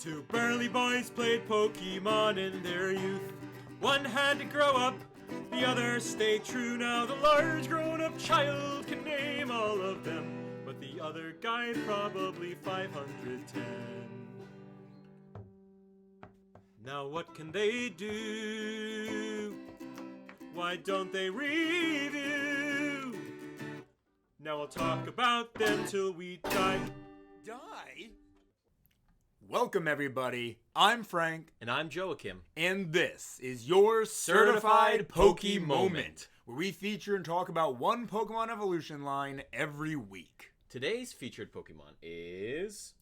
Two burly boys played Pokemon in their youth. One had to grow up, the other stayed true. Now the large grown-up child can name all of them, but the other guy probably 510. Now what can they do? Why don't they review? Now we'll talk about them till we die. Die? Welcome, everybody. I'm Frank. And I'm Joachim. And this is your Certified Poke-Moment, where we feature and talk about one Pokemon evolution line every week. Today's featured Pokemon is...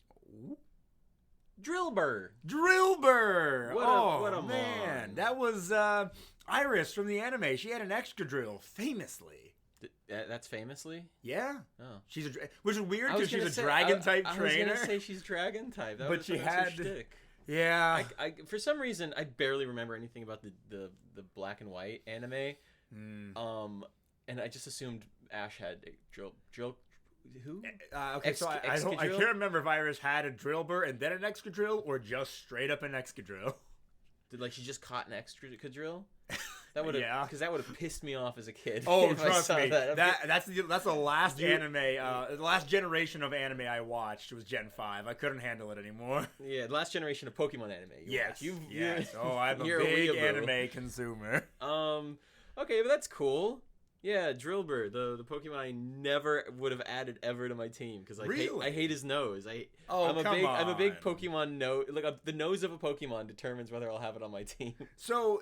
Drilbur. Drilbur! What a man. That was Iris from the anime. She had an Excadrill, famously. That's famously? Yeah. Oh. Which is weird because she's a dragon-type trainer. I was going to say she's dragon-type. But she had... shtick. Yeah. I for some reason, I barely remember anything about the black and white anime. And I just assumed Ash had Drill... Who? Okay, so I can't remember if Iris had a Drilbur and then an Excadrill or just straight up an Excadrill. Did she just caught an Excadrill? That would have, yeah, because that would have pissed me off as a kid. Oh, trust me, that's the last anime, the last generation of anime I watched was Gen 5. I couldn't handle it anymore. Yeah, the last generation of Pokemon anime. Yes. Oh, I'm a big anime consumer. Okay, but that's cool. Yeah, Drilbur, the Pokemon I never would have added ever to my team because I hate his nose. I'm a big Pokemon nose. The nose of a Pokemon determines whether I'll have it on my team. So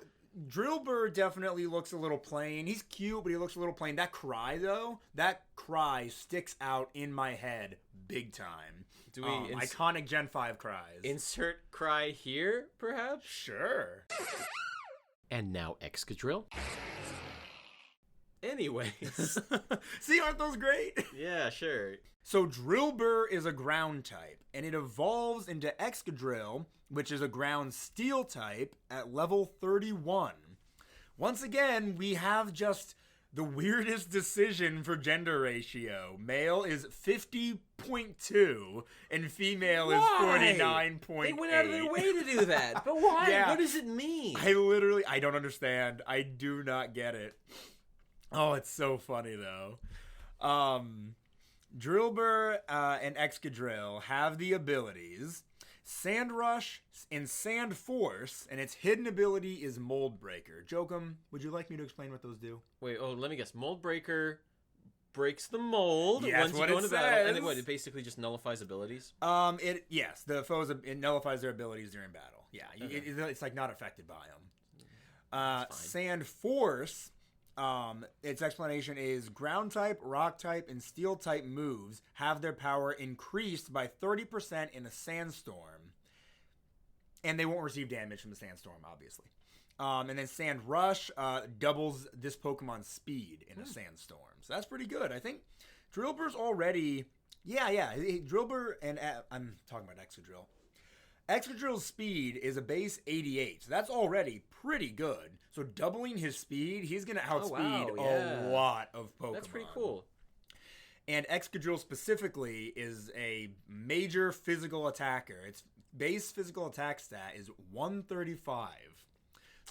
Drilbur definitely looks a little plain. He's cute, but he looks a little plain. That cry sticks out in my head big time. Do we iconic Gen 5 cries? Insert cry here, perhaps? Sure. And now Excadrill. Anyways. See, aren't those great? Yeah, sure. So Drilbur is a ground type, and it evolves into Excadrill, which is a ground steel type, at level 31. Once again, we have just the weirdest decision for gender ratio. Male is 50.2, and female is 49.8. They went out of their way to do that. But why? Yeah. What does it mean? I don't understand. I do not get it. Oh, it's so funny, though. Drilbur and Excadrill have the abilities Sand Rush and Sand Force, and its hidden ability is Mold Breaker. Joachim, would you like me to explain what those do? Wait, let me guess. Mold Breaker breaks the mold once you go into battle, and then it basically just nullifies abilities? It nullifies their abilities during battle. Yeah, okay. It's like not affected by them. Sand Force... its explanation is ground type, rock type, and steel type moves have their power increased by 30% in a sandstorm. And they won't receive damage from the sandstorm, obviously. And then Sand Rush doubles this Pokemon's speed in a sandstorm. So that's pretty good. I think Drilbur's already... Yeah. Drilbur and... I'm talking about Excadrill. Excadrill's speed is a base 88, so that's already pretty good. So doubling his speed, he's going to outspeed a lot of Pokemon. That's pretty cool. And Excadrill specifically is a major physical attacker. Its base physical attack stat is 135.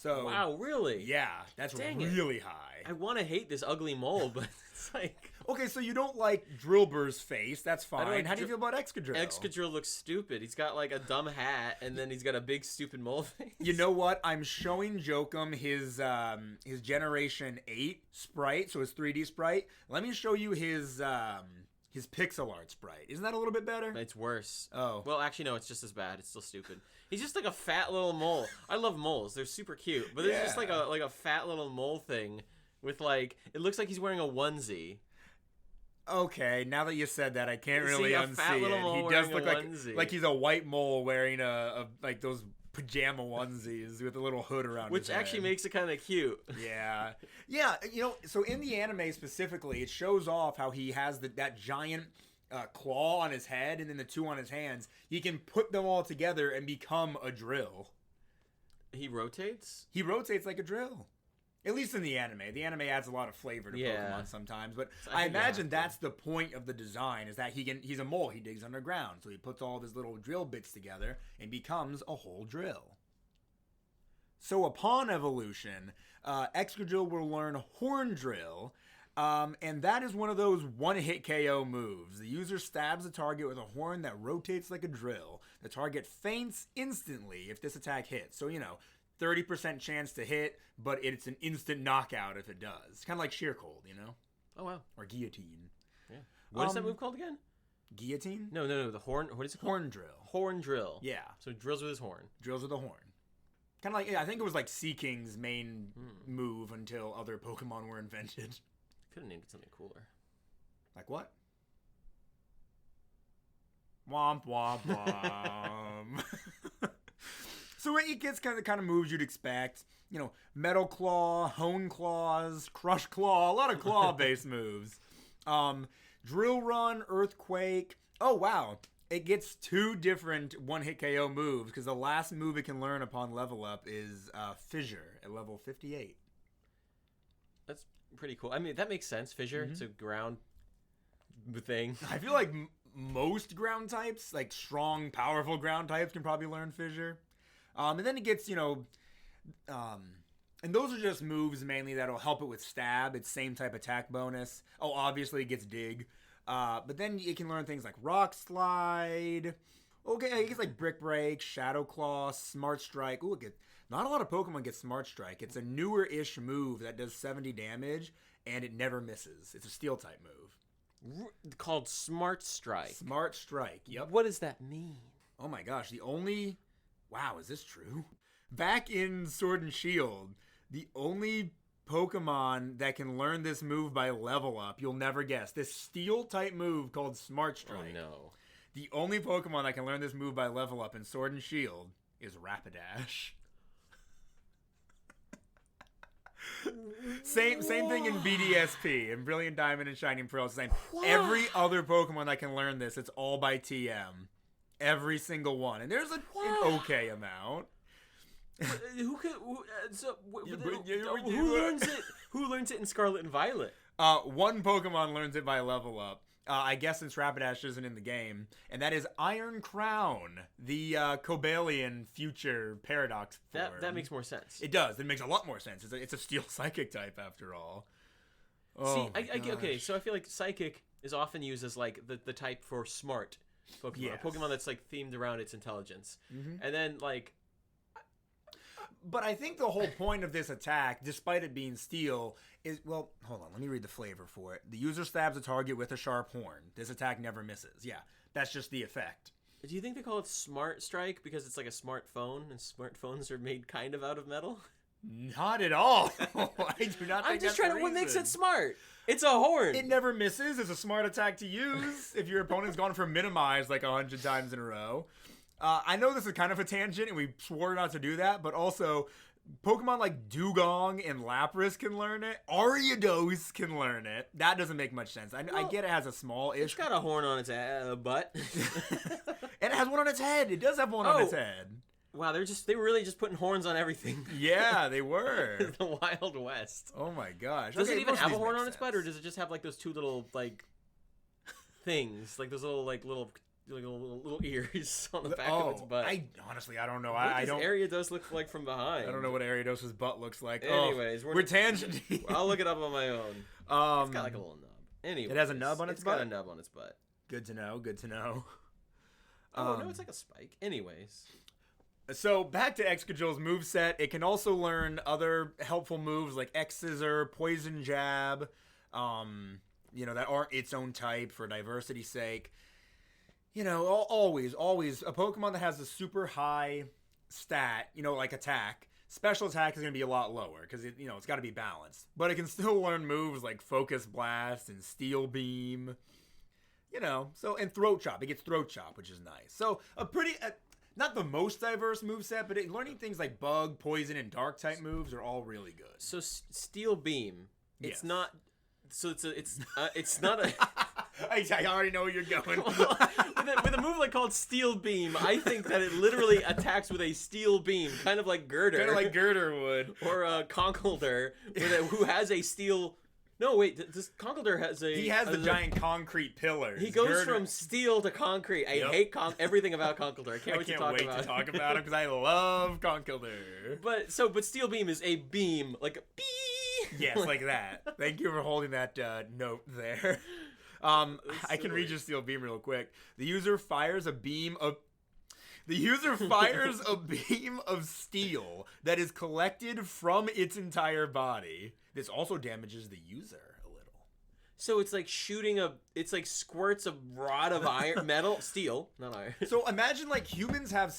So wow, really? Yeah, that's really high. I want to hate this ugly mole, but it's like... Okay, so you don't like Drilbur's face. That's fine. How do you feel about Excadrill? Excadrill looks stupid. He's got like a dumb hat, and then he's got a big stupid mole face. You know what? I'm showing Joachim his Generation 8 sprite, so his 3D sprite. Let me show you his pixel art sprite. Isn't that a little bit better? It's worse. Oh. Well, actually, no, it's just as bad. It's still stupid. He's just like a fat little mole. I love moles. They're super cute. But there's just like a fat little mole thing with like... It looks like he's wearing a onesie. Okay, now that you said that, I can't really unsee it. He does look like he's a white mole wearing a like those pajama onesies with a little hood around his head. Which actually makes it kind of cute. Yeah. So in the anime specifically, it shows off how he has that giant claw on his head and then the two on his hands. He can put them all together and become a drill. He rotates? He rotates like a drill. At least in the anime. The anime adds a lot of flavor to Pokemon sometimes, but So I imagine that's the point of the design, is that he's a mole. He digs underground, so he puts all of his little drill bits together and becomes a whole drill. So upon evolution, Excadrill will learn Horn Drill, and that is one of those one-hit KO moves. The user stabs the target with a horn that rotates like a drill. The target faints instantly if this attack hits. So, 30% chance to hit, but it's an instant knockout if it does. Kind of like Sheer Cold, Oh, wow. Or Guillotine. Yeah. What is that move called again? Guillotine? No. The horn. What is it called? Horn Drill. Horn Drill. Yeah. So he drills with his horn. Drills with a horn. Kind of like, I think it was like Sea King's main move until other Pokemon were invented. Could have named it something cooler. Like what? Womp, womp, womp. So it gets kind of moves you'd expect. Metal Claw, Hone Claws, Crush Claw, a lot of claw-based moves. Drill Run, Earthquake. Oh, wow. It gets 2 different one-hit KO moves, because the last move it can learn upon level up is Fissure at level 58. That's pretty cool. I mean, that makes sense. Fissure, it's a ground thing. I feel like most ground types, like strong, powerful ground types, can probably learn Fissure. And then it gets, and those are just moves mainly that'll help it with Stab. It's same type attack bonus. Oh, obviously it gets Dig. But then it can learn things like Rock Slide. Okay, it gets like Brick Break, Shadow Claw, Smart Strike. Ooh, not a lot of Pokemon get Smart Strike. It's a newer-ish move that does 70 damage, and it never misses. It's a Steel-type move. Called Smart Strike. Smart Strike, yep. What does that mean? Oh my gosh, wow, is this true? Back in Sword and Shield, the only Pokemon that can learn this move by level up, you'll never guess, this Steel-type move called Smart Strike. Oh no. The only Pokemon that can learn this move by level up in Sword and Shield is Rapidash. Same thing in BDSP, in Brilliant Diamond and Shining Pearl. It's the same. Every other Pokemon that can learn this, it's all by TM. Every single one. And there's an okay amount. Who learns it? Who learns it in Scarlet and Violet? One Pokemon learns it by level up. I guess since Rapidash isn't in the game, and that is Iron Crown, the Cobalion future paradox form. That makes more sense. It does. It makes a lot more sense. It's a Steel Psychic type after all. See, okay, so I feel like Psychic is often used as like the type for smart Pokemon, yes. a Pokemon that's like themed around its intelligence, and then like. But I think the whole point of this attack, despite it being Steel, is, well, hold on, let me read the flavor for it. The user stabs a target with a sharp horn. This attack never misses. Yeah, that's just the effect. Do you think they call it Smart Strike because it's like a smartphone, and smartphones are made kind of out of metal? Not at all. I do not think I'm just that's trying the to. What makes reason. it smart? It's a horn. It never misses. It's a smart attack to use if your opponent's gone for minimize like 100 times in a row. I know this is kind of a tangent, and we swore not to do that, but also, Pokemon like Dugong and Lapras can learn it. Ariados can learn it. That doesn't make much sense. I get it has a small-ish... It's got a horn on its butt. And it has one on its head. It does have one on its head. Wow, they were really just putting horns on everything. Yeah, they were. The Wild West. Oh my gosh. Does it even have a horn on its butt, or does it just have like those 2 little like things, like those little little ears on the back of its butt? I don't know. What does Ariados look like from behind? I don't know what Ariados' butt looks like. Anyways, we're tangenting. I'll look it up on my own. It's got like a little nub. Anyway, it has a nub on its butt? It's got a nub on its butt. Good to know. Oh, no, it's like a spike. Anyways. So, back to Excadrill's moveset. It can also learn other helpful moves like X-Scissor, Poison Jab, that aren't its own type for diversity's sake. Always, a Pokemon that has a super high stat, like attack, special attack is going to be a lot lower because, it's got to be balanced. But it can still learn moves like Focus Blast and Steel Beam, and Throat Chop. It gets Throat Chop, which is nice. So, not the most diverse moveset, but learning things like Bug, Poison, and Dark-type moves are all really good. So, Steel Beam, it's yes. not... So, it's not a... I already know where you're going. With a move like called Steel Beam, I think that it literally attacks with a steel beam, kind of like Girder. Kind of like Girder would. Or Conkeldurr, who has a steel... No, wait, this Conkeldurr has a... He has the giant concrete pillars. He goes from steel to concrete. I hate everything about Conkeldurr. I can't wait to talk about him because I love Conkeldurr. But Steel Beam is a beam, like a bee. Yes, like that. Thank you for holding that note there. I can read your Steel Beam real quick. The user fires a beam of steel that is collected from its entire body. This also damages the user a little. So it's like it's like squirts a rod of steel, not iron. So imagine like humans have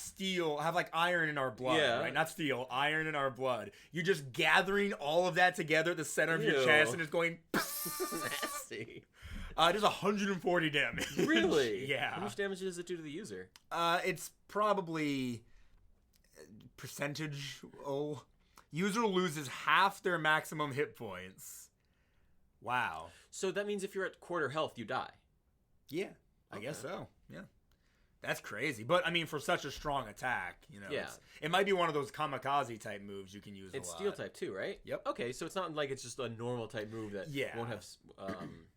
like iron in our blood, right? Not steel, iron in our blood. You're just gathering all of that together at the center of your chest and it's going nasty. It does 140 damage. Really? Yeah. How much damage does it do to the user? It's probably percentage. User loses half their maximum hit points. Wow. So that means if you're at quarter health, you die. Yeah, I guess so. Yeah. That's crazy. But, I mean, for such a strong attack, it might be one of those kamikaze type moves you can use a lot. It's steel type too, right? Yep. Okay, so it's not like it's just a normal type move that won't have...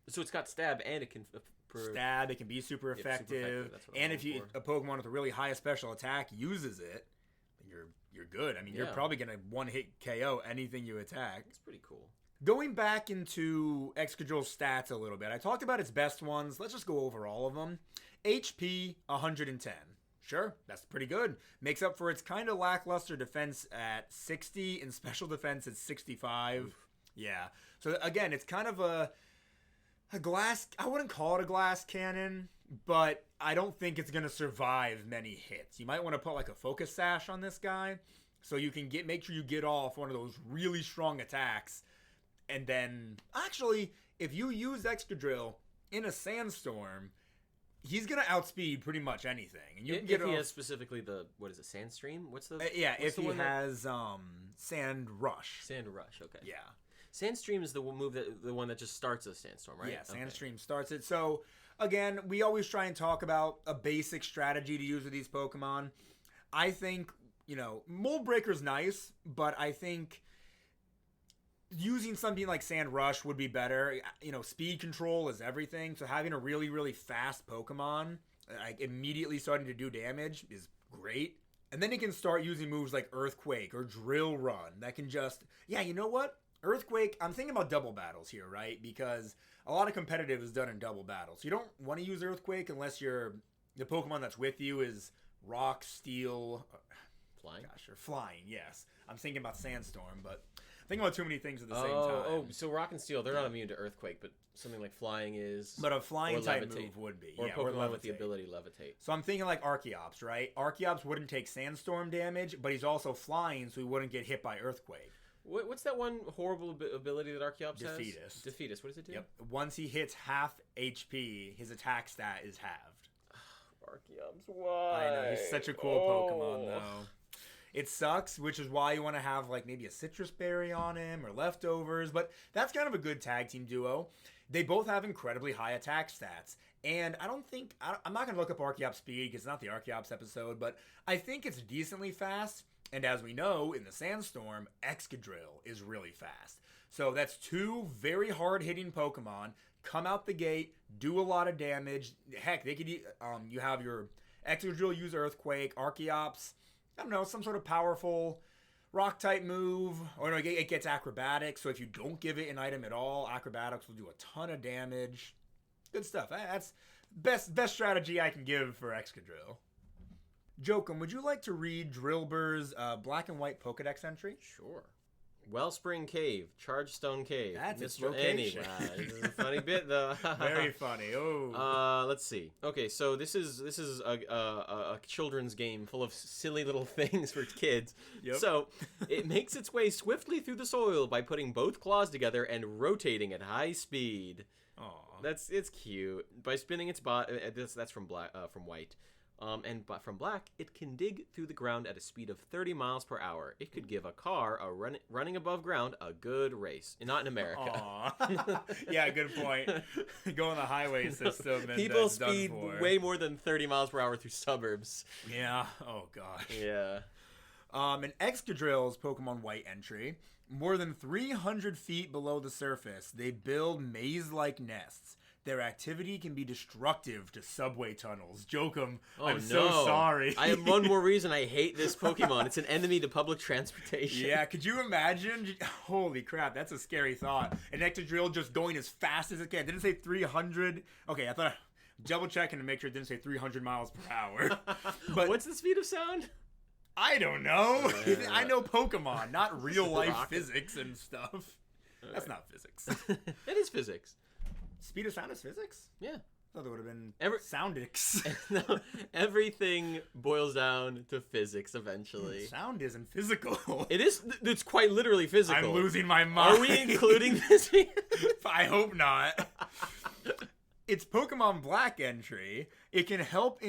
so it's got stab and it can... Stab, it can be super effective. And if a Pokemon with a really high special attack uses it, you're good. I mean, you're probably going to one-hit KO anything you attack. It's pretty cool. Going back into Excadrill's stats a little bit, I talked about its best ones. Let's just go over all of them. HP, 110. Sure, that's pretty good. Makes up for its kind of lackluster defense at 60 and special defense at 65. Oof. Yeah. So, again, it's kind of a glass... I wouldn't call it a glass cannon, but I don't think it's going to survive many hits. You might want to put like a focus sash on this guy so you can make sure you get off one of those really strong attacks. And then, actually, if you use Excadrill in a sandstorm, he's going to outspeed pretty much anything. And you can if he has specifically Sandstream? What's the... if he has Sand Rush. Sand Rush, okay. Yeah. Sandstream is the one that just starts a sandstorm, right? Yeah, Sandstream starts it. So, again, we always try and talk about a basic strategy to use with these Pokemon. I think, Mold Breaker's nice, but I think using something like Sand Rush would be better. Speed control is everything, so having a really, really fast Pokemon, like immediately starting to do damage is great. And then you can start using moves like Earthquake or Drill Run that can just... Yeah, you know what? Earthquake, I'm thinking about double battles here, right? Because a lot of competitive is done in double battles. You don't want to use Earthquake unless the Pokemon that's with you is Rock, Steel... Flying? Gosh, or Flying, yes. I'm thinking about Sandstorm, but... Thinking about too many things at the same time. Oh, so Rock and Steel, they're not immune to Earthquake, but something like Flying is... But a Flying type move would be. Or Pokemon with the ability Levitate. So I'm thinking like Archeops, right? Archeops wouldn't take Sandstorm damage, but he's also flying, so he wouldn't get hit by Earthquake. What's that one horrible ability that Archeops has? Defeatus. What does it do? Yep. Once he hits half HP, his attack stat is halved. Archeops, why? I know, he's such a cool Pokemon, though. It sucks, which is why you want to have like maybe a Citrus Berry on him or leftovers, but that's kind of a good tag team duo. They both have incredibly high attack stats, and I'm not going to look up Archeops speed because it's not the Archeops episode, but I think it's decently fast. And as we know, in the Sandstorm, Excadrill is really fast. So that's two very hard-hitting Pokemon. Come out the gate, do a lot of damage. Heck, they could you have your Excadrill use Earthquake, Archeops, I don't know, some sort of powerful rock-type move. Or no, it gets Acrobatics, so if you don't give it an item at all, Acrobatics will do a ton of damage. Good stuff. That's best strategy I can give for Excadrill. Jokum, would you like to read Drilbur's black and white Pokedex entry? Sure. Wellspring Cave, Chargestone Cave. That's its location. This is a funny bit, though. Very funny. Oh. Let's see. Okay, so this is a children's game full of silly little things for kids. Yep. So it makes its way swiftly through the soil by putting both claws together and rotating at high speed. Aw. It's cute. By spinning its body. That's from white. But from black, it can dig through the ground at a speed of 30 miles per hour. It could give a car running above ground a good race. Not in America. Aw. Yeah, good point. Go on the highway system. And People done speed for. way more than 30 miles per hour through suburbs. Yeah. Oh, gosh. Yeah. An Excadrill's Pokemon White entry. More than 300 feet below the surface, they build maze-like nests. Their activity can be destructive to subway tunnels. Jokum, Oh, I'm no. so sorry. I have one more reason I hate this Pokemon. It's an enemy to public transportation. Yeah, could you imagine? Holy crap, that's a scary thought. An Excadrill just going as fast as it can. Didn't it say 300? Okay, I thought double checking to make sure it didn't say 300 miles per hour. But What's the speed of sound? I don't know. Yeah. I know Pokemon, not real life Rocket. physics and stuff. That's not physics. It is physics. Speed of sound is physics? Yeah. I thought that would have been Every- soundics. No, everything boils down to physics eventually. Sound isn't physical. It is. It's quite literally physical. I'm losing my mind. Are we including this? I hope not. It's Pokemon Black entry. It can help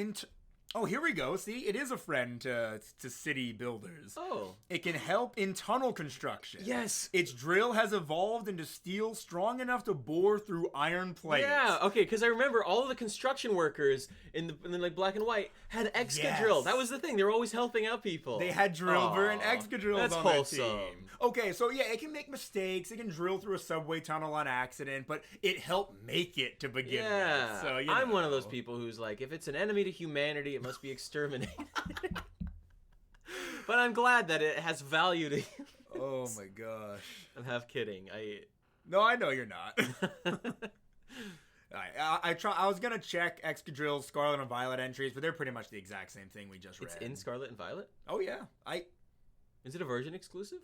Oh, here we go. See, it is a friend to city builders. Oh. It can help in tunnel construction. Yes. Its drill has evolved into steel strong enough to bore through iron plates. Yeah. Okay. Because I remember all of the construction workers in the like black and white had Excadrill. Yes. That was the thing. They were always helping out people. They had Drilbur and Aw, Excadrill that's on wholesome. their team. Okay, so yeah, it can make mistakes. It can drill through a subway tunnel on accident, but it helped make it to begin Yeah. with. So I'm one of those people who's like, if it's an enemy to humanity, it must be exterminated. But I'm glad that it has value to. Oh my gosh. I'm half kidding. No, I know you're not. I was gonna check Excadrill's Scarlet and Violet entries, but they're pretty much the exact same thing we just read. It's in Scarlet and Violet. Oh yeah, Is it a version exclusive?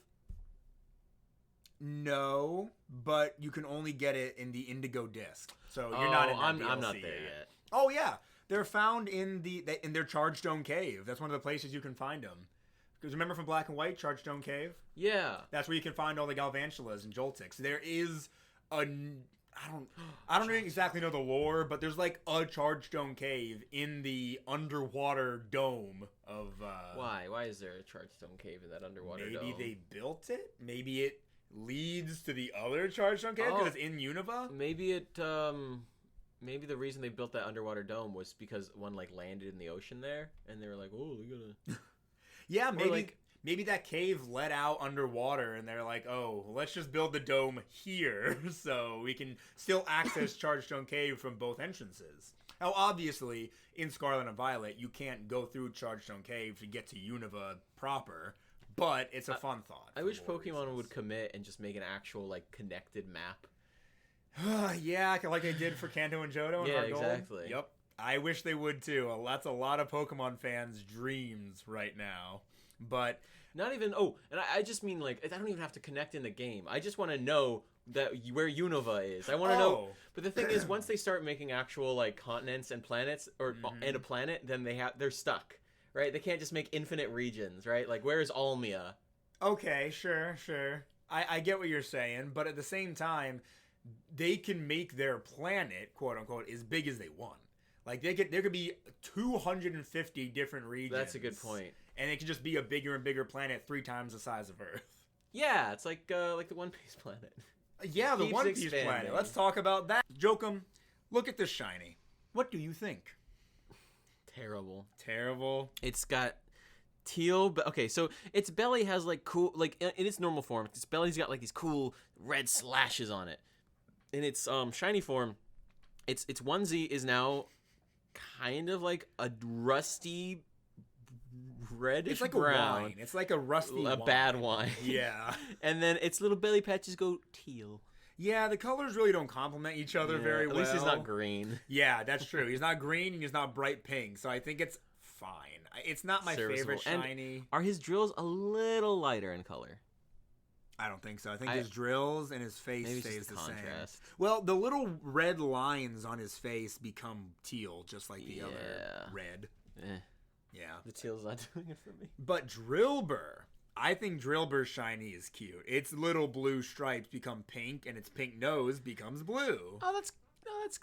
No, but you can only get it in the Indigo disc, so you're not in that I'm DLC not there yet. Oh yeah, they're found in their Chargestone Cave. That's one of the places you can find them. Because remember from Black and White, Chargestone Cave? Yeah. That's where you can find all the Galvantulas and Joltics. There is I don't exactly know the lore, but there's like a Chargestone Cave in the underwater dome of. Why? Why is there a Chargestone Cave in that underwater dome? Maybe they built it. Maybe it leads to the other Chargestone Cave because it's in Unova. Maybe maybe the reason they built that underwater dome was because one like landed in the ocean there, and they were like, "Oh, we gotta." Yeah, Or, maybe that cave let out underwater, and they're like, "Oh, let's just build the dome here, so we can still access Chargestone Cave from both entrances." Now, obviously, in Scarlet and Violet, you can't go through Chargestone Cave to get to Unova proper. But it's a fun thought. I wish Pokemon would commit and just make an actual like connected map. Yeah, like they did for Kanto and Johto and Yeah, Heart Gold. exactly. Yep. I wish they would too. That's a lot of Pokemon fans' dreams right now. But Not even. Oh, and I just mean like I don't even have to connect in the game. I just want to know where Unova is. I want to know. But the thing is, once they start making actual like continents and planets and a planet, then they're stuck. Right? They can't just make infinite regions, right? Like, where is Almia? okay, sure. I get what you're saying, but at the same time, they can make their planet, quote unquote, as big as they want. Like there could be 250 different regions. That's a good point. And it could just be a bigger and bigger planet 3 times the size of Earth. Yeah, it's like the One Piece planet. Yeah, the Keeps One Piece expanding. planet. Let's talk about that. Jokum, look at this shiny. What do you think? Terrible. Terrible. It's got teal. Okay, so its belly has like cool, like in its normal form, its belly's got like these cool red slashes on it. In its shiny form, its onesie is now kind of like a rusty reddish It's like brown. a wine. It's like a rusty wine. Bad wine. Yeah. And then its little belly patches go teal. Yeah, the colors really don't complement each other very well. At least he's not green. Yeah, that's true. He's not green and he's not bright pink, so I think it's fine. It's not my Serviceable. favorite shiny. Are his drills a little lighter in color? I don't think so. I think his drills and his face Maybe it's stays just the contrast. same. Well, the little red lines on his face become teal, just like the other red. Yeah. The teal's not doing it for me. But Drilbur, I think Drilbur's shiny is cute. Its little blue stripes become pink, and its pink nose becomes blue. Oh,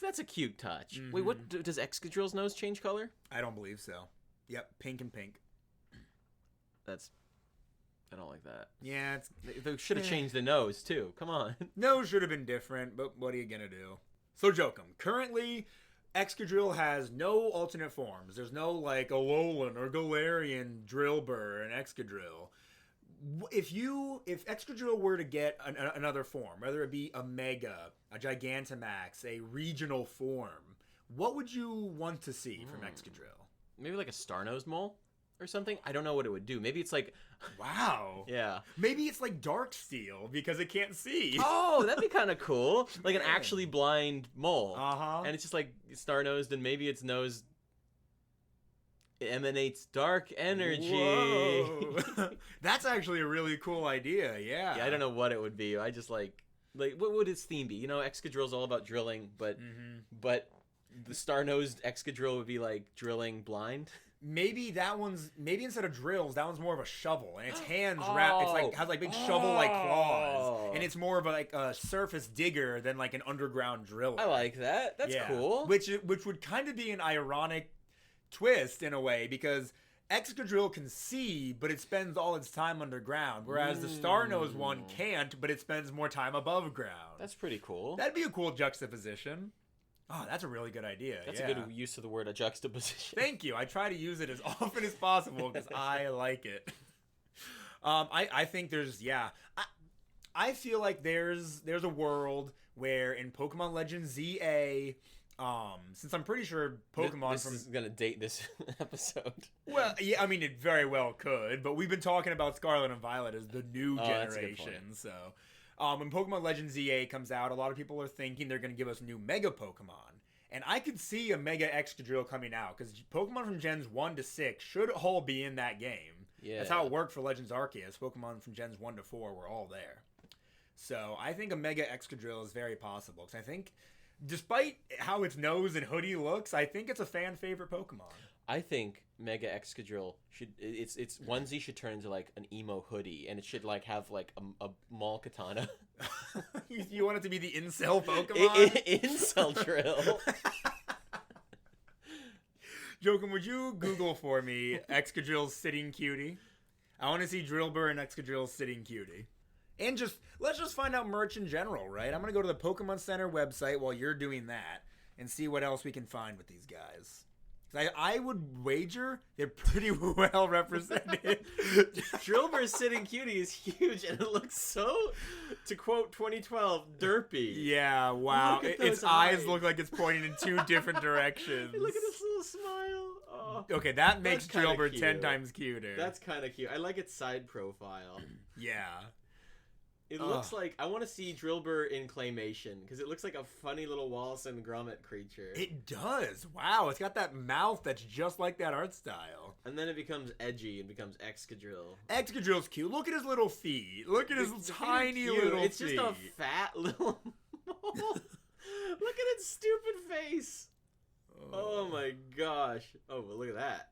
that's a cute touch. Wait, what does Excadrill's nose change color? I don't believe so. Yep, pink and pink. I don't like that. Yeah, They should have changed the nose too. Come on. no should have been different, but what are you gonna do? So Jokum, currently, Excadrill has no alternate forms. There's no like Alolan or Galarian Drilbur and Excadrill. If Excadrill were to get another form, whether it be a Mega, a Gigantamax, a regional form, what would you want to see from Excadrill? Maybe like a star-nosed mole or something. I don't know what it would do. Maybe it's like, wow. Yeah. Maybe it's like Darksteel because it can't see. Oh, that'd be kind of cool. Like an actually blind mole. Uh-huh. And it's just like star-nosed, and maybe its nose emanates dark energy. Whoa. That's actually a really cool idea. Yeah. Yeah, I don't know what it would be. I just like what would its theme be? You know, Excadrill's all about drilling, but the star-nosed Excadrill would be like drilling blind. Maybe instead of drills, that one's more of a shovel, and its hands wrap. It's like has like big shovel-like claws, and it's more of a surface digger than like an underground driller. I like that. That's cool. Which would kind of be an ironic twist in a way, because Excadrill can see, but it spends all its time underground, whereas the Star-Nosed one can't, but it spends more time above ground. That's pretty cool. That'd be a cool juxtaposition. Oh, that's a really good idea. That's a good use of the word, a juxtaposition. Thank you. I try to use it as often as possible because I like it. I think I feel like there's a world where in Pokemon Legends ZA, since I'm pretty sure Pokemon this is gonna date this episode. Well, yeah, I mean it very well could, but we've been talking about Scarlet and Violet as the new generation, so. When Pokemon Legends ZA comes out, a lot of people are thinking they're going to give us new Mega Pokemon. And I could see a Mega Excadrill coming out, because Pokemon from Gens 1 to 6 should all be in that game. Yeah. That's how it worked for Legends Arceus. Pokemon from Gens 1 to 4 were all there. So I think a Mega Excadrill is very possible, because I think, despite how its nose and hoodie looks, I think it's a fan favorite Pokemon. I think Mega Excadrill its onesie should turn into like an emo hoodie, and it should like have like a mall katana. You want it to be the incel Pokemon? Incel drill. Jokum, would you Google for me Excadrill's sitting cutie? I want to see Drilbur and Excadrill's sitting cutie. And let's just find out merch in general, right? I'm going to go to the Pokemon Center website while you're doing that and see what else we can find with these guys. I would wager they're pretty well represented. Drilbur's sitting cutie is huge, and it looks so, to quote 2012, derpy. Yeah, wow. Its eyes look like it's pointing in two different directions. Look at this little smile. Oh, okay, that makes Drilbur cute. 10 times cuter. That's kind of cute. I like its side profile. Yeah. It looks like, I want to see Drilbur in claymation, because it looks like a funny little Wallace and Gromit creature. It does. Wow, it's got that mouth that's just like that art style. And then it becomes edgy and becomes Excadrill. Excadrill's cute. Look at his little feet. Look at his tiny little feet. It's just a fat little mole. Look at its stupid face. Oh my gosh. Oh, but look at that.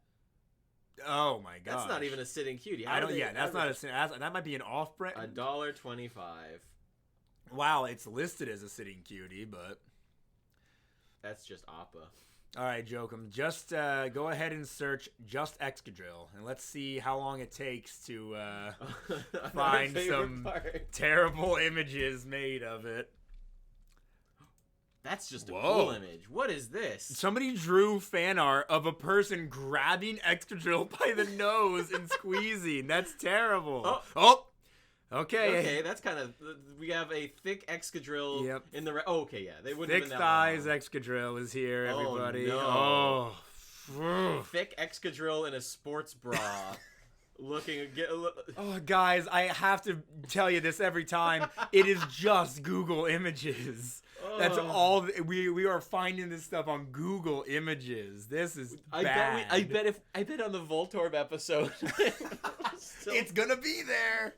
Oh my god! That's not even a sitting cutie. That's not a. That might be an off-brand. $1.25. Wow, it's listed as a sitting cutie, but that's just Appa. All right, Jokum, just go ahead and search just Excadrill, and let's see how long it takes to find some terrible images made of it. That's just a cool image. What is this? Somebody drew fan art of a person grabbing Excadrill by the nose and squeezing. That's terrible. Oh. Okay. Okay, that's kind of... We have a thick Excadrill in the... okay, yeah. They wouldn't thick have been that thighs Excadrill is here, everybody. Oh, no. Thick Excadrill in a sports bra. Guys, I have to tell you this every time. It is just Google Images. That's all. We are finding this stuff on Google Images. This is bad. I bet on the Voltorb episode, it's gonna be there.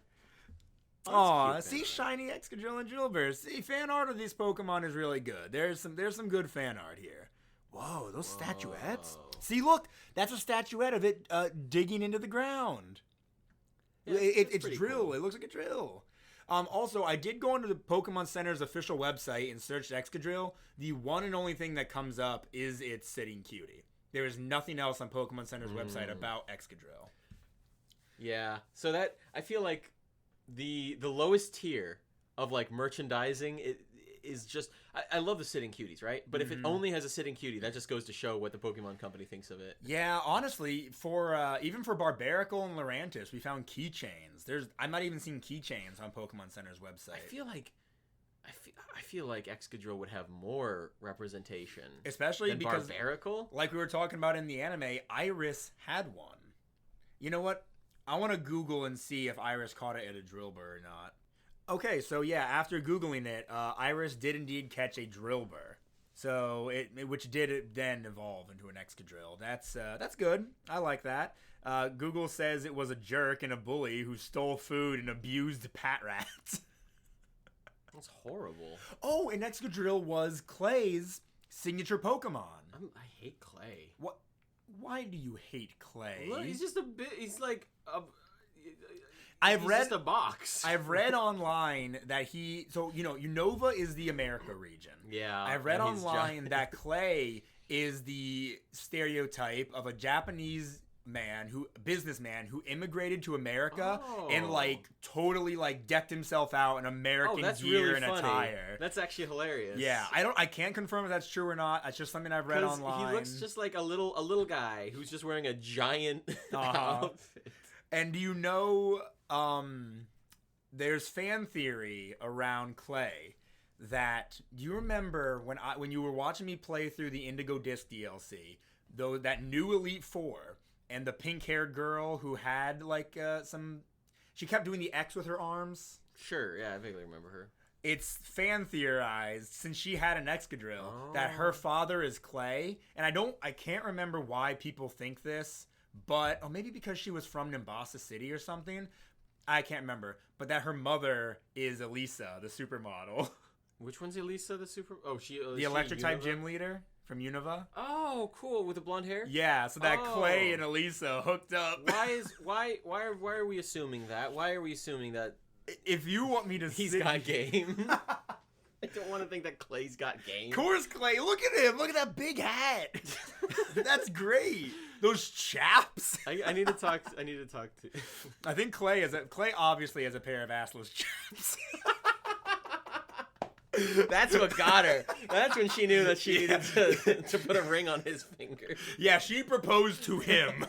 Aw, see shiny Excadrill and Drilbur. See, fan art of these Pokemon is really good. There's some good fan art here. Whoa, those statuettes. See, look, that's a statuette of it digging into the ground. Yeah, it's drill. Cool. It looks like a drill. Also, I did go into the Pokemon Center's official website and searched Excadrill. The one and only thing that comes up is its sitting cutie. There is nothing else on Pokemon Center's website about Excadrill. Yeah. So that I feel like the lowest tier of like merchandising is just I love the sitting cuties, right? But if it only has a sitting cutie, that just goes to show what the Pokemon Company thinks of it. Yeah, honestly, for even for Barbaracle and Lurantis, we found keychains. I'm not even seeing keychains on Pokemon Center's website. I feel like Excadrill would have more representation, especially than because Barbaracle. Like we were talking about in the anime, Iris had one. You know what? I want to Google and see if Iris caught it at a Drilbur or not. Okay, so yeah, after Googling it, Iris did indeed catch a Drilbur. So which did then evolve into an Excadrill. That's good. I like that. Google says it was a jerk and a bully who stole food and abused Patrats. That's horrible. Oh, and Excadrill was Clay's signature Pokemon. I hate Clay. What? Why do you hate Clay? Look, he's just a bit. He's like I've read just a box. I've read online that Unova is the America region. Yeah. I've read online that Clay is the stereotype of a Japanese businessman who immigrated to America and like totally like decked himself out in American gear really and funny. attire. That's actually hilarious. Yeah, I can't confirm if that's true or not. That's just something I've read online. He looks just like a little guy who's just wearing a giant outfit. And do you know there's fan theory around Clay that do you remember when you were watching me play through the Indigo Disc DLC, though that new Elite Four and the pink-haired girl who had like she kept doing the X with her arms? Sure, yeah, I vaguely remember her. It's fan theorized since she had an Excadrill that her father is Clay, and I can't remember why people think this, but maybe because she was from Nimbasa City or something. I can't remember, but that her mother is Elisa, the supermodel. Which one's Elisa, the super? Oh, the electric type gym leader from Unova. Oh, cool, with the blonde hair. Yeah, so that Clay and Elisa hooked up. Why are we assuming that? Why are we assuming that? If you want me to, he's got game. I don't want to think that Clay's got game. Of course, Clay. Look at him. Look at that big hat. That's great. Those chaps. I need to talk. I need to talk to. I think Clay obviously has a pair of assless chaps. That's what got her. That's when she knew that she needed to put a ring on his finger. Yeah, she proposed to him.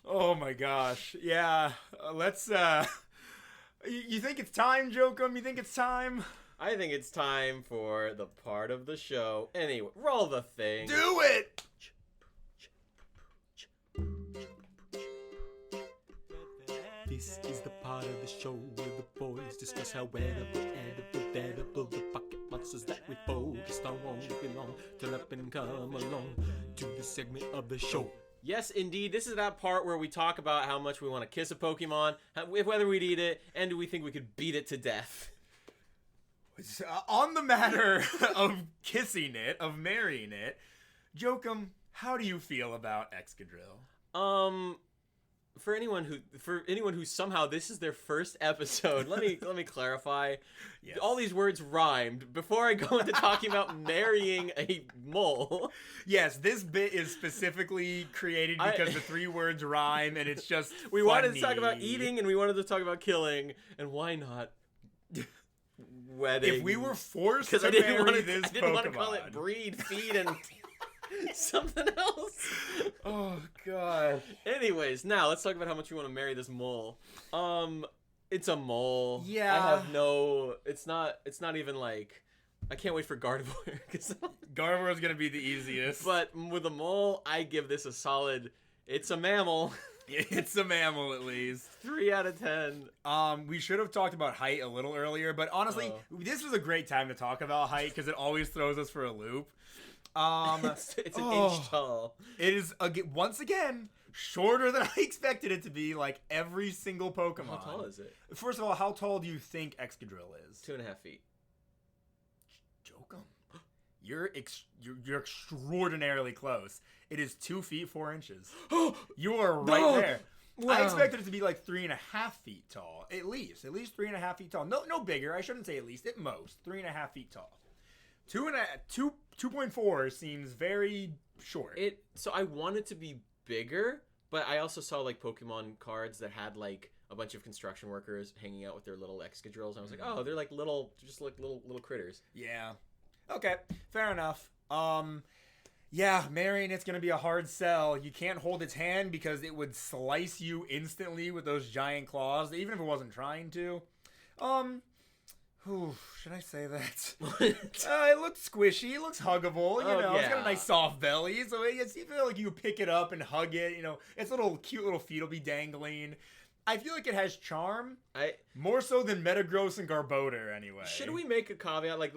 Oh my gosh. Yeah. Let's. You think it's time, Jokum? You think it's time? I think it's time for the part of the show. Anyway, roll the thing. Do it! This is the part of the show where the boys discuss how edible the pocket monsters that we focused on won't belong. Turn up and come along to the segment of the show. Yes, indeed. This is that part where we talk about how much we want to kiss a Pokemon, whether we'd eat it, and do we think we could beat it to death. On the matter of kissing it, of marrying it, Jokum, how do you feel about Excadrill? For anyone who somehow this is their first episode, let me clarify. Yes. All these words rhymed before I go into talking about marrying a mole. Yes, this bit is specifically created because the three words rhyme, and it's just we funny. Wanted to talk about eating, and we wanted to talk about killing, and why not wedding? If we were forced to marry this Pokemon, I didn't want to call it breed, feed, and something else. Oh god. Anyways, now let's talk about how much we want to marry this mole. It's a mole. Yeah. I have no. It's not even like. I can't wait for Gardevoir. Gardevoir is gonna be the easiest. But with a mole, I give this a solid. It's a mammal. It's a mammal at least. 3 out of 10. We should have talked about height a little earlier, but honestly, this was a great time to talk about height because it always throws us for a loop. It's an inch tall. It is once again shorter than I expected it to be. Like every single Pokemon. How tall is it? First of all, how tall do you think Excadrill is? 2.5 feet. Jokum, you're extraordinarily close. It is 2 feet 4 inches. You are right there. Wow. I expected it to be like 3.5 feet tall, at least 3.5 feet tall. No bigger. I shouldn't say at least. At most 3.5 feet tall. 2.4 seems very short. So I want it to be bigger, but I also saw like Pokemon cards that had like a bunch of construction workers hanging out with their little Excadrills, and I was like, oh, they're like little, just like little critters. Yeah. Okay, fair enough. Yeah, Marion, it's gonna be a hard sell. You can't hold its hand because it would slice you instantly with those giant claws, even if it wasn't trying to. Should I say that? It looks squishy. It looks huggable. You know, it's got a nice soft belly. So you feel like you pick it up and hug it. You know, its little cute little feet will be dangling. I feel like it has charm. More so than Metagross and Garbodor, anyway. Should we make a caveat? Like,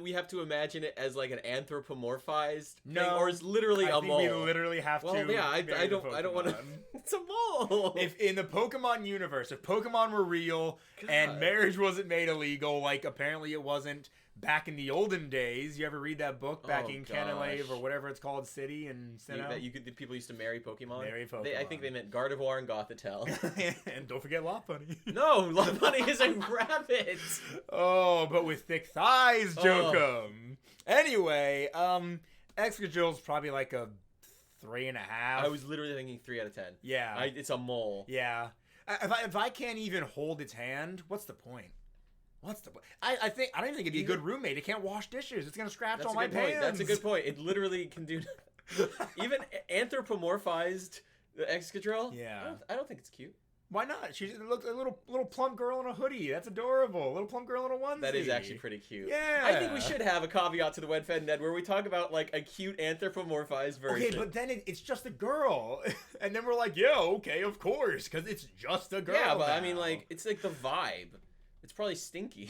we have to imagine it as like an anthropomorphized no, thing, or it's literally a mole. We literally have to. Well, yeah, I don't want to. It's a mole. If in the Pokemon universe, if Pokemon were real and marriage wasn't made illegal, like apparently it wasn't back in the olden days. You ever read that book back in Canalave or whatever it's called, City and Sinnoh? The people used to marry Pokemon. I think they meant Gardevoir and Gothitelle. And don't forget Lopunny. No, Lopunny is a rabbit. Oh, but with thick thighs, Jokum. Anyway, Excadrill's probably like a 3.5. I was literally thinking 3 out of 10. Yeah, it's a mole. Yeah, if I can't even hold its hand, what's the point? I don't even think it'd be a good roommate. It can't wash dishes. It's gonna scratch all my pans. That's a good point. It literally can do. Even anthropomorphized the Excadrill. Yeah, I don't think it's cute. Why not? She looks like a little plump girl in a hoodie. That's adorable. A little plump girl in a onesie. That is actually pretty cute. Yeah. I think we should have a caveat to the Wed Fed Ned where we talk about like a cute anthropomorphized version. Okay, but then it's just a girl, and then we're like, yeah, okay, of course, because it's just a girl. Yeah, but now. I mean, like, it's like the vibe. It's probably stinky.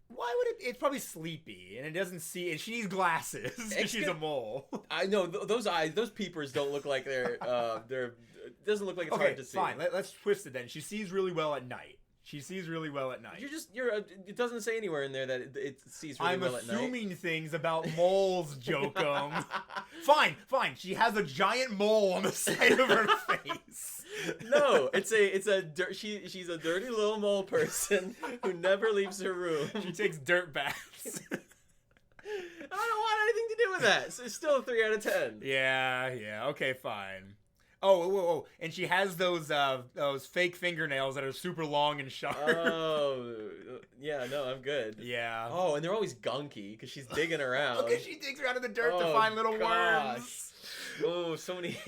Why would it? It's probably sleepy, and it doesn't see. And she needs glasses. She's a mole. I know those eyes, those peepers don't look like they're. It doesn't look like it's hard to see. Fine. Let's twist it then. She sees really well at night. It doesn't say anywhere in there that it sees really well at night. I'm assuming things about moles, Jokum. Fine. She has a giant mole on the side of her face. No, she's a dirty little mole person who never leaves her room. She takes dirt baths. I don't want anything to do with that. So it's still a 3 out of 10. Yeah. Okay, fine. Oh, and she has those fake fingernails that are super long and sharp. Oh, yeah, no, I'm good. Yeah. Oh, and they're always gunky because she's digging around. Okay, she digs around in the dirt to find little worms. Oh, so many.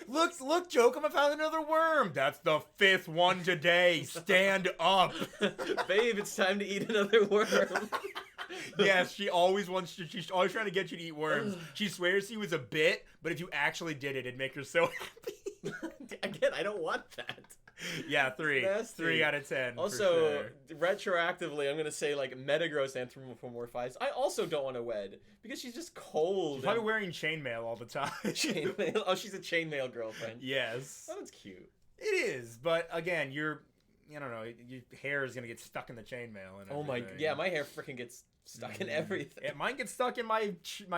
Look, Jokum, I found another worm. That's the 5th one today. Stand up. Babe, it's time to eat another worm. Yes, she's always trying to get you to eat worms. She swears he was a bit, but if you actually did it, it'd make her so happy. Again, I don't want that. Yeah, 3. 3 out of 10. Also, retroactively, I'm going to say, like, Metagross anthropomorphized. I also don't want to wed, because she's just cold. She's probably wearing chainmail all the time. Chainmail? Oh, she's a chainmail girlfriend. Yes. Oh, that's cute. It is, but again, I don't know, your hair is going to get stuck in the chainmail. And oh my, yeah, my hair freaking gets stuck in everything. Yeah, mine gets stuck in my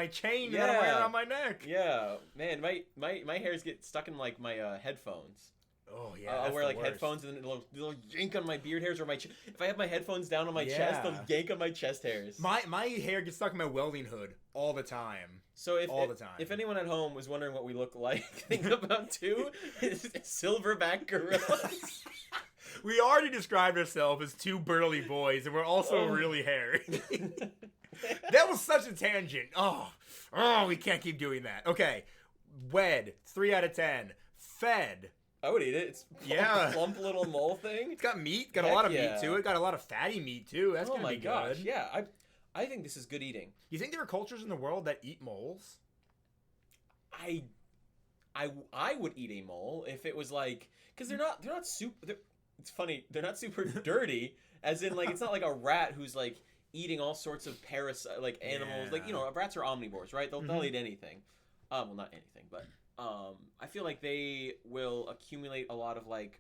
chain that I wear around my neck. Yeah, man, my hairs get stuck in like my headphones. Oh yeah, I'll wear like headphones and then it'll yank on my beard hairs or if I have my headphones down on my chest, they'll yank on my chest hairs. My hair gets stuck in my welding hood all the time. So if anyone at home was wondering what we look like, think about two silverback gorillas. We already described ourselves as 2 burly boys, and we're also really hairy. That was such a tangent. Oh, we can't keep doing that. Okay, wed, 3 out of 10. Fed. I would eat it. It's a plump little mole thing. It's got meat. Got a lot of meat to it. Got a lot of fatty meat too. That's gonna be good. Yeah, I think this is good eating. You think there are cultures in the world that eat moles? I would eat a mole if it was like, because they're not super. It's funny, they're not super dirty. As in, like, it's not like a rat who's like eating all sorts of parasite like animals. Like, rats are omnivores, right? They'll eat anything. Well, not anything, but I feel like they will accumulate a lot of like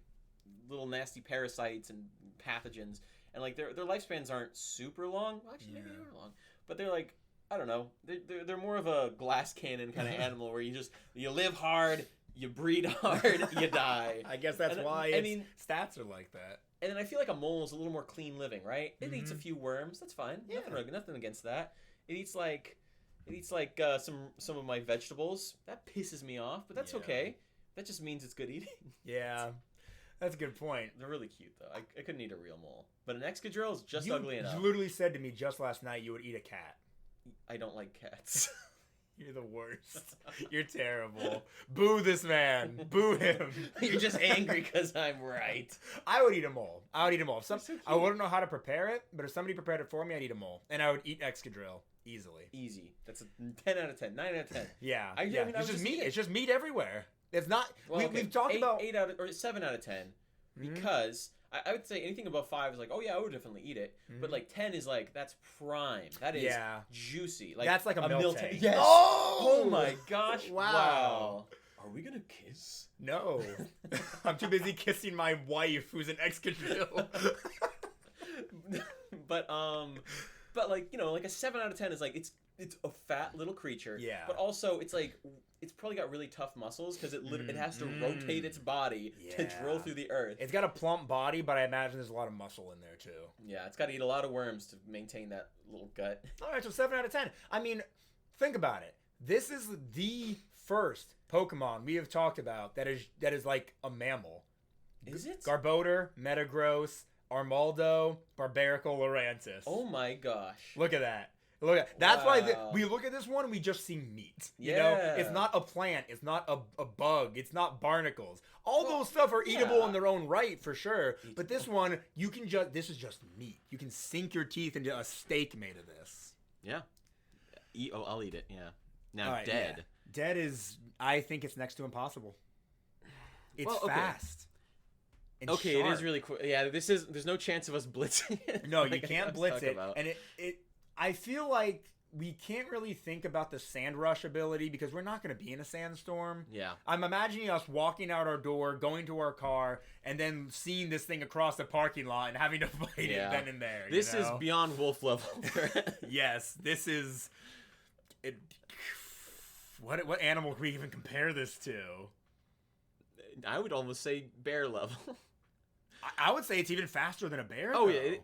little nasty parasites and pathogens, and like their lifespans aren't super long. Well, actually, maybe they are long, but they're like, I don't know. They're more of a glass cannon kind of animal where you live hard, you breed hard, you die. I guess that's why stats are like that. And then I feel like a mole is a little more clean living, right? It eats a few worms. That's fine. Yeah. Nothing against that. It eats like It eats like some of my vegetables. That pisses me off, but that's Yeah. okay. That just means it's good eating. Yeah, that's a good point. They're really cute though. I couldn't eat a real mole, but an Excadrill is just You ugly enough. literally said to me just last night you would eat a cat. I don't like cats. You're the worst. You're terrible. Boo this man. Boo him. You're just angry because I'm right. I would eat a mole. I would eat a mole. If They're so cute. I wouldn't know how to prepare it, but if somebody prepared it for me, I'd eat a mole. And I would eat Excadrill easily. Easy. That's a 10 out of 10. 9 out of 10. Yeah. I yeah. mean, I it's would just just meat. eat it. It's just meat everywhere. It's not. Well, We've talked about 8 out of, or 7 out of 10 because I would say anything above 5 is like, oh yeah, I would definitely eat it. But like 10 is like, that's prime. That is Yeah. juicy. Like That's like a milk tank. Yes. Oh! Oh my gosh. Wow. Are we gonna kiss? No. I'm too busy kissing my wife, who's an Excadrill. but like, you know, like a 7 out of 10 is like it's a fat little creature. Yeah. But also it's like it's probably got really tough muscles because it has to rotate its body to Yeah. drill through the earth. It's got a plump body, but I imagine there's a lot of muscle in there too. Yeah, it's got to eat a lot of worms to maintain that little gut. All right, so 7 out of 10. I mean, think about it. This is the first Pokemon we have talked about that is like a mammal. Is it? Garbodor, Metagross, Armaldo, Barbarical, Lurantis. Oh my gosh. Look at that. Look at that's why Wow. we look at this one. We just see meat. You know, Yeah. it's not a plant. It's not a bug. It's not barnacles. All those stuff are eatable yeah. in their own right for sure. But this one, you can just. This is just meat. You can sink your teeth into a steak made of this. Yeah. I'll eat it. Yeah. Now All right, dead. yeah. Dead is. I think it's next to impossible. It's Well, okay. fast. and Okay, it sharp. is really cool. Yeah, there's no chance of us blitzing it. No, you like I can't was blitz talking it. about. And it I feel like we can't really think about the sand rush ability because we're not going to be in a sandstorm. Yeah. I'm imagining us walking out our door, going to our car, and then seeing this thing across the parking lot and having to fight Yeah. it then and there. This you is know? beyond wolf level. Yes, this is. It, what animal can we even compare this to? I would almost say bear level. I would say it's even faster than a bear. Oh though. yeah,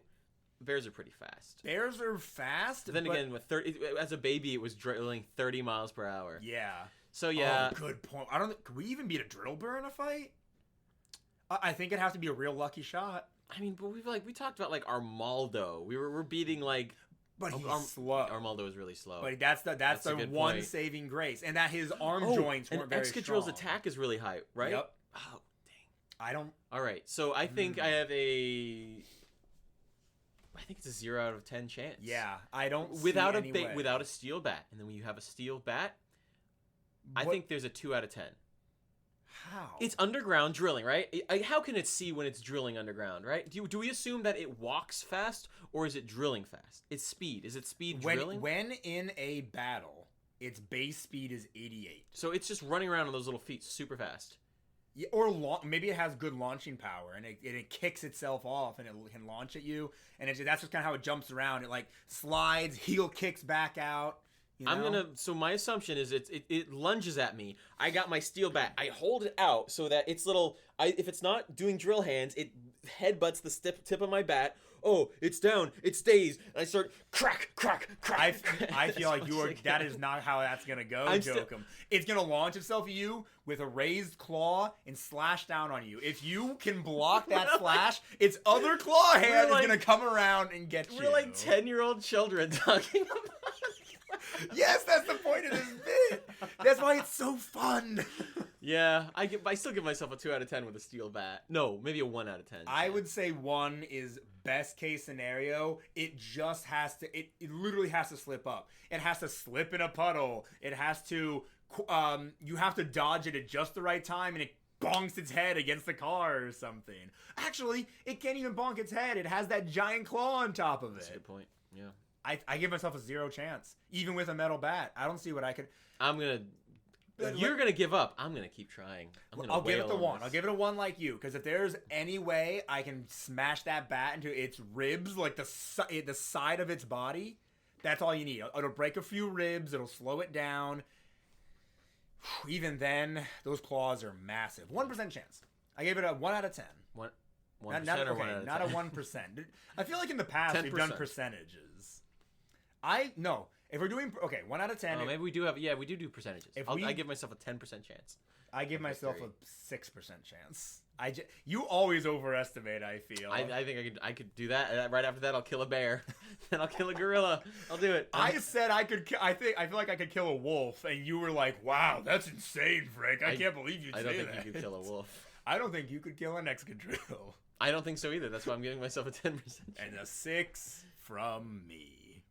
bears are pretty fast. Bears are fast. Then but- again, with as a baby, it was drilling 30 miles per hour. yeah. So yeah, Oh, good point. I don't. Could we even beat a Drilbur in a fight? I think it'd have to be a real lucky shot. I mean, but we talked about like Armaldo. We're beating like But he's Ar- slow. Armaldo is really slow. But that's the That's a the good one point. saving grace, and that his arm Oh, joints and weren't very Excadrill's strong. attack is really high, right? Yep. Oh, dang. I don't. All right, so I think I have I think it's a 0 out of 10 chance. Yeah, I don't. Without see a any big, way. without a steel bat, and then when you have a steel bat, I What- think there's a 2 out of 10. How? It's underground drilling, right? How can it see when it's drilling underground, right? Do we assume that it walks fast or is it drilling fast? It's speed. Is it speed drilling? when in a battle, its base speed is 88. So it's just running around on those little feet super fast. Yeah, or maybe it has good launching power, and it kicks itself off, and it can launch at you, and that's just kind of how it jumps around. It like slides, heel kicks back out. You know? So my assumption is it lunges at me. I got my steel bat. I hold it out so that it's little. If it's not doing drill hands, it headbutts the tip of my bat. Oh, it's down. It stays. And I start crack, crack, crack. I feel like that is not how that's gonna go, Jokum. It's gonna launch itself at you with a raised claw and slash down on you. If you can block that slash, its other claw hand is gonna come around and get you. We're like 10-year-old children talking about. Yes, that's the point of this bit. That's why it's so fun. Yeah, I still give myself a 2 out of 10 with a steel bat. No, maybe a 1 out of 10. I would say 1 is best case scenario. It just has to. It literally has to slip up. It has to slip in a puddle. It has to. You have to dodge it at just the right time, and it bonks its head against the car or something. Actually, it can't even bonk its head. It has that giant claw on top of That's a it. good point. Yeah. I give myself a 0 chance, even with a metal bat. I don't see what I could. You're gonna give up. I'm gonna keep trying. I'll give it the 1. I'll give it a 1 like you, because if there's any way I can smash that bat into its ribs, like the side of its body, that's all you need. It'll break a few ribs. It'll slow it down. Even then, those claws are massive. 1% chance. I gave it a 1 out of 10. 1% Not or 1 out of 10? not a 1%. I feel like in the past we've done 10%. percentages. If we're doing 1 out of 10, Maybe we do have. Yeah, we do percentages. I give myself a 10% chance. I give myself a 6% chance. You always overestimate. I feel. I think I could do that. Right after that, I'll kill a bear. Then I'll kill a gorilla. I'll do it. I said I could. I feel like I could kill a wolf, and you were like, "Wow, that's insane, Frank. I can't believe you." I don't think you could kill a wolf. I don't think you could kill an Excadrill. I don't think so either. That's why I'm giving myself a 10%. And a 6 from me.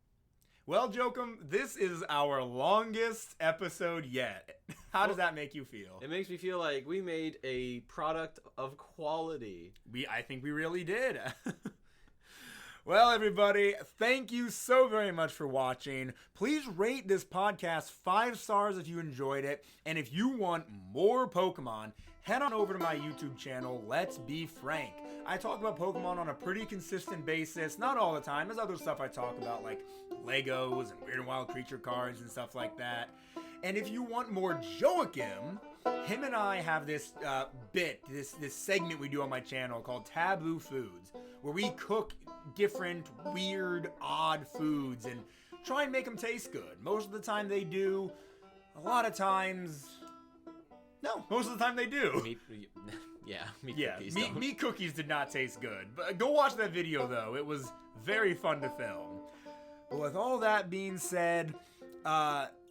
Well, Jokum, this is our longest episode yet. How does that make you feel? It makes me feel like we made a product of quality. I think we really did. Well, everybody, thank you so very much for watching. Please rate this podcast 5 stars if you enjoyed it. And if you want more Pokemon, head on over to my YouTube channel, Let's Be Frank. I talk about Pokemon on a pretty consistent basis. Not all the time. There's other stuff I talk about, like Legos and Weird and Wild Creature cards and stuff like that. And if you want more Joachim, him and I have this this segment we do on my channel called Taboo Foods, where we cook different, weird, odd foods and try and make them taste good. Most of the time they do. A lot of times... No, most of the time they do. Meat cookies did not taste good. But go watch that video, though. It was very fun to film. But with all that being said,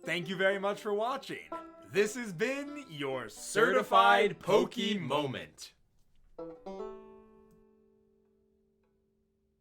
thank you very much for watching. This has been your Certified Poke Moment.